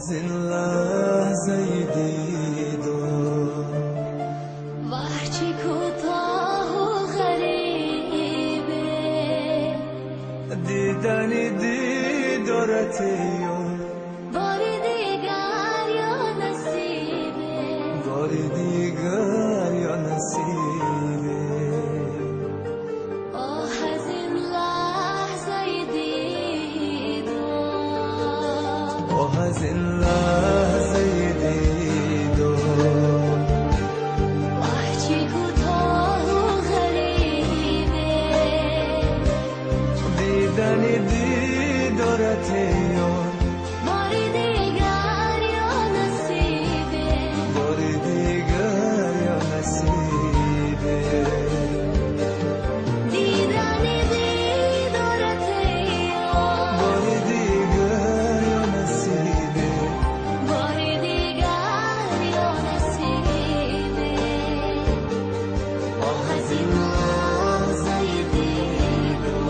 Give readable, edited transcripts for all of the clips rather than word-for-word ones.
از این لحظه دیدم وحچی کوتاه و غریبه دیدنی دیدارت یار بار دیگر یا نصیبه بار دیگر یا نصیبه آه از این لحظه دیدم آه از این لحظه دیدم وحچی کوتاه و غریبه دیدنی دیدارت یار بار دیگر یا نصیبه بار دیگر یا نصیبه دیدنی دیدارت یار بار دیگر یا نصیبه بار دیگر یا نصیبه آه از این لحظه دیدم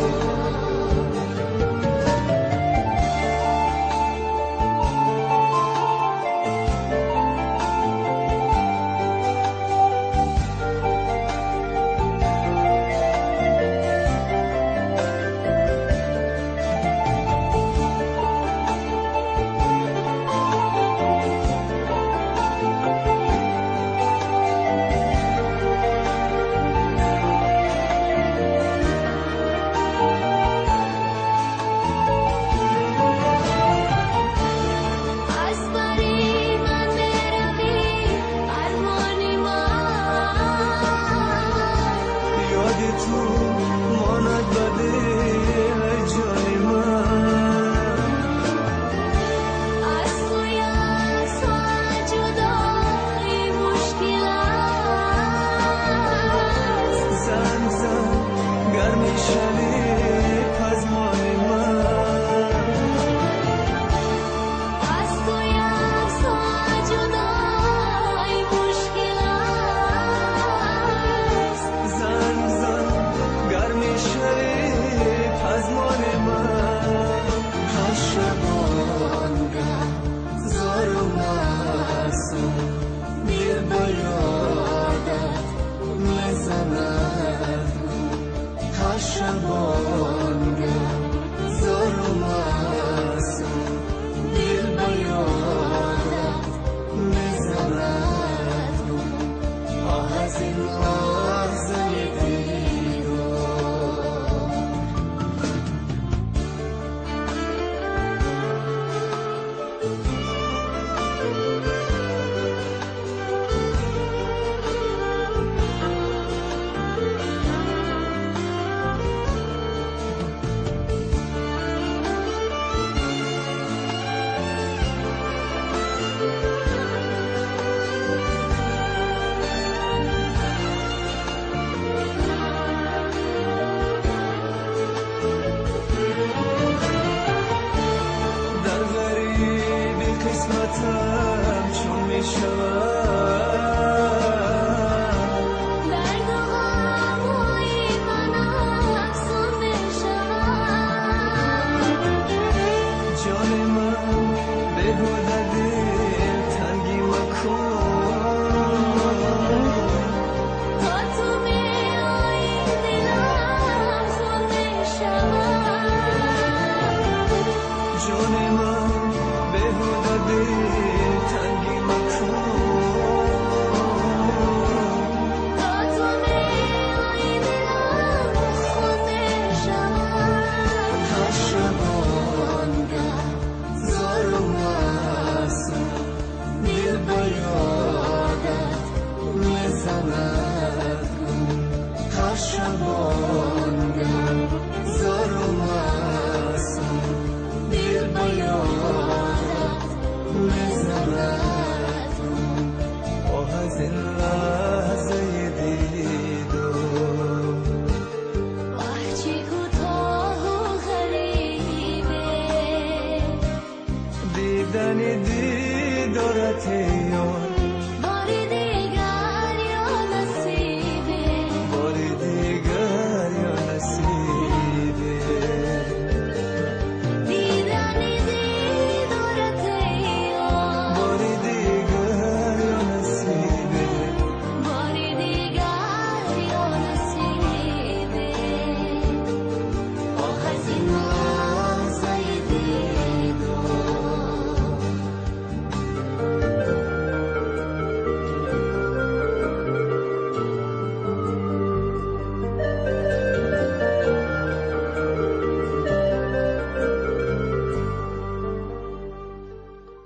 از بری من بروی ارمانی من یاد تو ماند بده ای جان من از توی ساعت جدایی مشکل است زن زن گرمی شوی پزمان من از توی ساعت جدایی مشکل است زن زن گرمی شوی پزمان من هر شبانگه زار و معصوم دل با یادت میزند هر شبانگه زار و معصوم دل با یادت میزند آه از این لحظه دیدم در غریبی قسمتم چون میشم